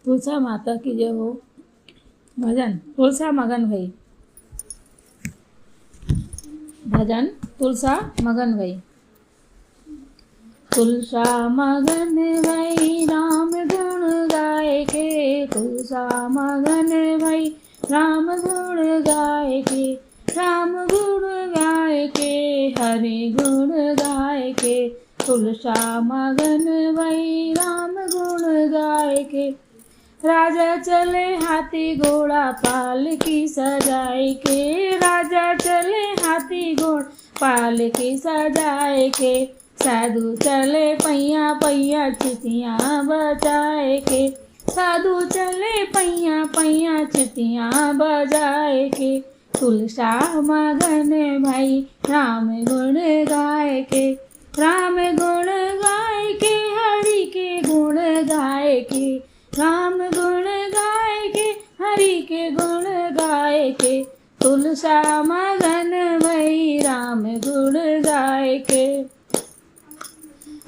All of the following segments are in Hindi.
तुलसा माता की जय हो। भजन तुलसा मगन भई। भजन तुलसा मगन भई। तुलसा मगन भई राम गुण गाय के। तुलसा मगन भई राम गुण गाय के। राम गुण गाय के हरि गुण गाय के। तुलसा मगन भई राम गुण गाय के। राजा चले हाथी घोड़ा पालकी सजाए के। राजा चले हाथी घोड़ा पालकी सजाए के। साधु चले पैया पैया चितियाँ बजाए के। साधु चले पैया पैया चितियाँ बजाए के। तुलसा मगन भाई राम गुण गाय के। राम गुण गाय के हरि के गुण गाय के। राम गुण गाय के हरि के गुण गाय के। तुलसा मगन भई राम गुण गाय के।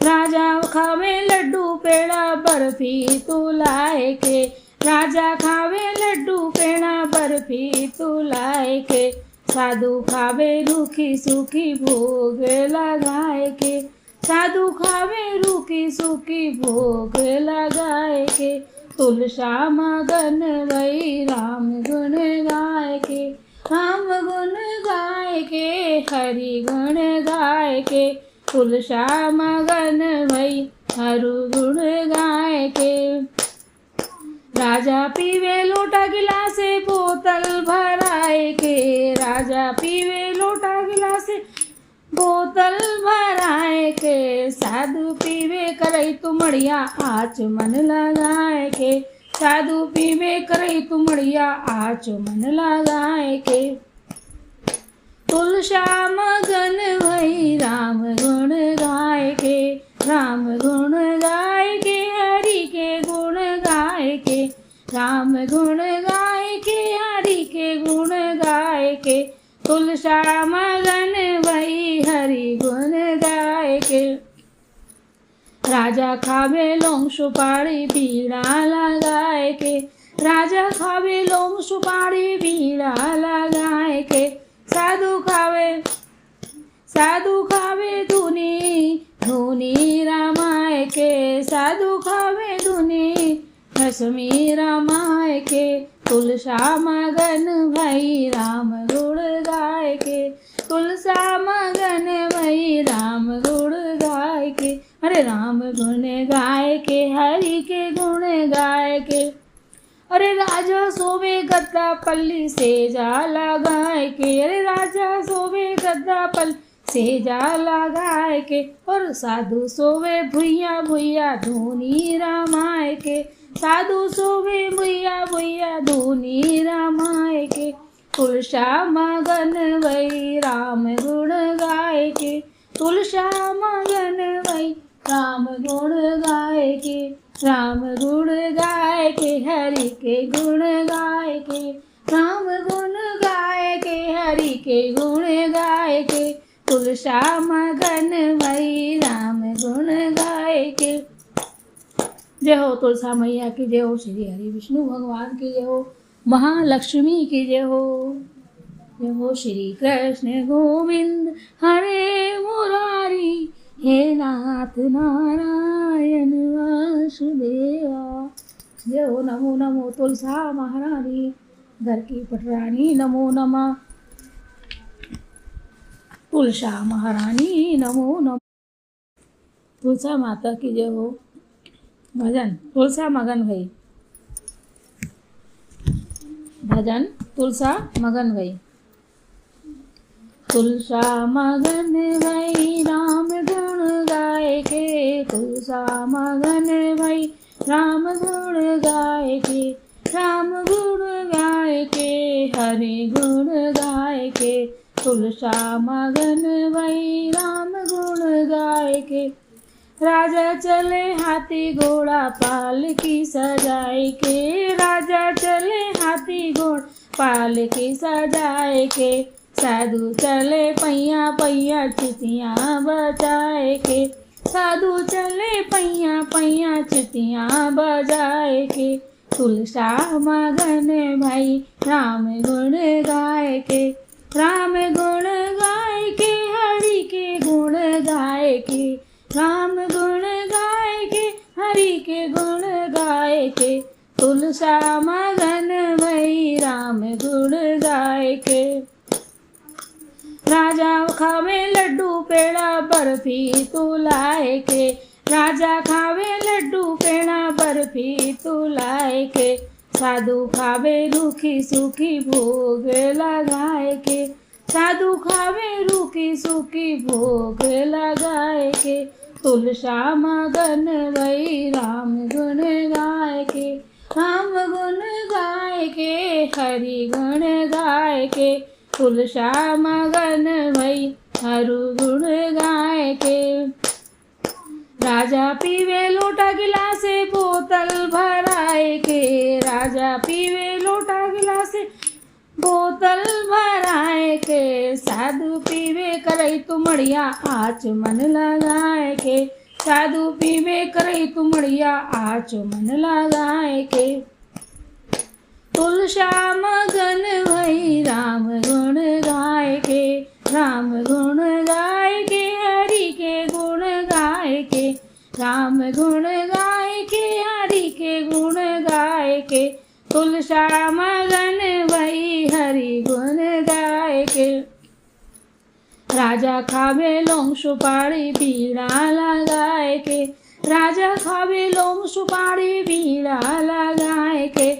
राजा खावे लड्डू पेड़ा बर्फी तुलाए के। राजा खावे लड्डू पेड़ा बर्फी तुलाए के। साधु खावे रूखी सूखी भोग लगाए के। साधु खावे रूखी सूखी भोग लगाए के। तुलसा मगन भई राम गुण गाय के। राम गुण गाय के हरि गुण गाय के। तुलसा मगन भई हरु गुण गाय के। राजा पीवे लोटा गिलासे बोतल भराए के। राजा पीवे लोटा गिलासे बोतल भराए के। साधु पीवे करई तुमड़िया आच मन लगाए के। साधु पीवे करई तुमड़िया आच मन लगाए के। तुलसा मगन भई राम गुण गाय के। राम गुण गाय के हरि के गुण गाय के। राम गुण गाय के हरि के गुण गाय के। तुलसा मगन भई हरि गुण गाय के। राजा खावे लौंग सुपारी बीड़ा लगाए के। राजा खावे लौंग सुपारी बीड़ा लगाए के। साधु खावे धुनी धुनी रामाय के। साधु खावे धुनी रश्मि रामाय के। तुलसा मगन भई राम गुण गाय के। तुलसा मगन भई राम गुण गाय के। अरे राम गुण गाय के हरि के गुण गाय के। अरे राजा सोवे गद्दा पल्ली सेजा लगाए के। अरे राजा सोवे गद्दा पल्ली सेजा लगाए के। और साधु सोवे भुइया भुइया धुनी रामाय के। साधु सोवे भुइया भुइया धुनी रामाय के। तुलसा मगन भई राम गुण गाय के। तुलसा मगन भई राम गुण गाय के। राम गुण गाय के हरि के गुण गाय के। राम गुण गाय के हरि के गुण गाय के। तुलसा मगन भई राम गुण गाय के। जय हो तुलसा मैया की जय हो। श्री हरि विष्णु भगवान की जय हो। महालक्ष्मी की जय हो। जय हो श्री कृष्ण गोविंद हरे मुरारी। हे नाथ नारायण वासुदेवा। जय हो। नमो नमो तुलसा महारानी घर की पटरानी। नमो नमः तुलसा महारानी। नमो नमः तुलसा माता की जय हो। भजन तुलसा मगन भई। भजन तुलसा मगन भई। तुलसा मगन भई राम गुण गाय के। तुलसा मगन भई राम गुण गाय के। राम गुण गाय के हरि गुण गाय के। तुलसा मगन भई राम गुण गाय के। राजा चले हाथी घोड़ा पालकी सजाए के। राजा चले हाथी घोड़ा पालकी सजाए के। साधु चले पैया पैया चितियाँ बजाए के। साधु चले पैया पैया चितियाँ बजाए के। तुलसा मगन भई राम गुण गाय के, राम गुण गाय के, हरि के गुण गाय के, राम गुण गाय के, हरि के गुण गाय के, तुलसा मगन भई राम गुण गाय के। राजा खावे लड्डू पेड़ा बर्फी तू लाए के, राजा खावे लड्डू पेड़ा बर्फी तू लाए के, साधु खावे रूखी सूखी भोग लगाए के, साधु खावे रूखी सूखी भोग लगाए के, तुलसा मगन भई राम गुण गाय के, राम गुण गाय के, हरि गुण गाय के, तुलसा मगन भई हरु गुण गाय के। राजा पीवे लोटा गिलासे बोतल भराए के, राजा पीवे लोटा गिलासे बोतल भराए के, साधु पीवे करई तुमड़िया आच मन लगाए के, साधु पीवे करई तुमड़िया आच मन लगाए के, तुलसा मगन भई राम गुण गाय के, राम गुण गाय के, हरि के गुण गाय के, राम गुण गाय के, हरि के गुण गाय के, तुलसा मगन भई हरि गुण गाय के। राजा खावे लौंग सुपारी बीड़ा लगाए के, राजा खावे लौंग सुपारी बीड़ा लगाए के,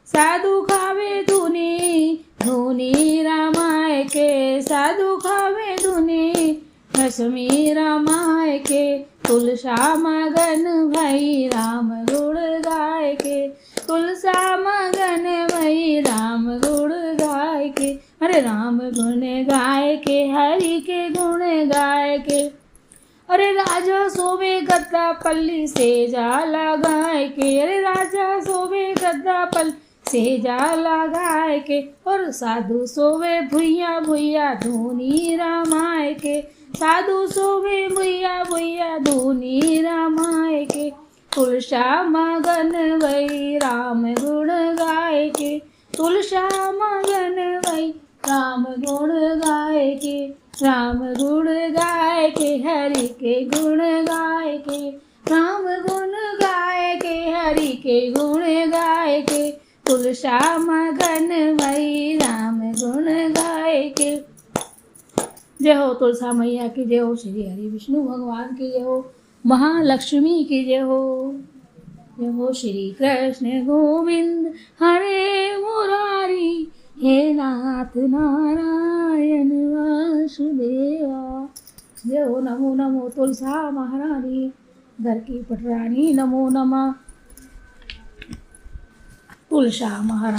साधु खावे धुनी धुनी रामाय के, साधु खावे धुनी भस्मी रामाय के, तुलसा मगन भई राम गुण गाय के, तुलसा मगन भई राम गुण गाय के, अरे राम गुण गाय के, हरि के गुण गाय के, अरे राजा सोवे गद्दा पल्ली सेजा लगाए के, अरे राजा सोवे गद्दा पल्ली सेजा लगाए के, और साधु सोवे भुइया भुइया धुनी रामाय के, साधु सोवे भुइया भुइया धुनी रामाय के, तुलसा मगन भई राम गुण गाय के, तुलसा मगन भई राम गुण गाय के, राम गुण गाय के, हरि के गुण गाय के, राम गुण गाय के, हरि के गुण गाय के, तुलसा मगन भई राम गुण गाय के। जय हो तुलसा मैया की जय हो, श्री हरि विष्णु भगवान की जय हो, महालक्ष्मी की जय हो। जय हो श्री कृष्ण गोविंद हरे मुरारी, हे नाथ नारायण वासुदेवा। जय हो, नमो नमो तुलसा महारानी, घर की पटरानी, नमो नमः तुलसा महारानी।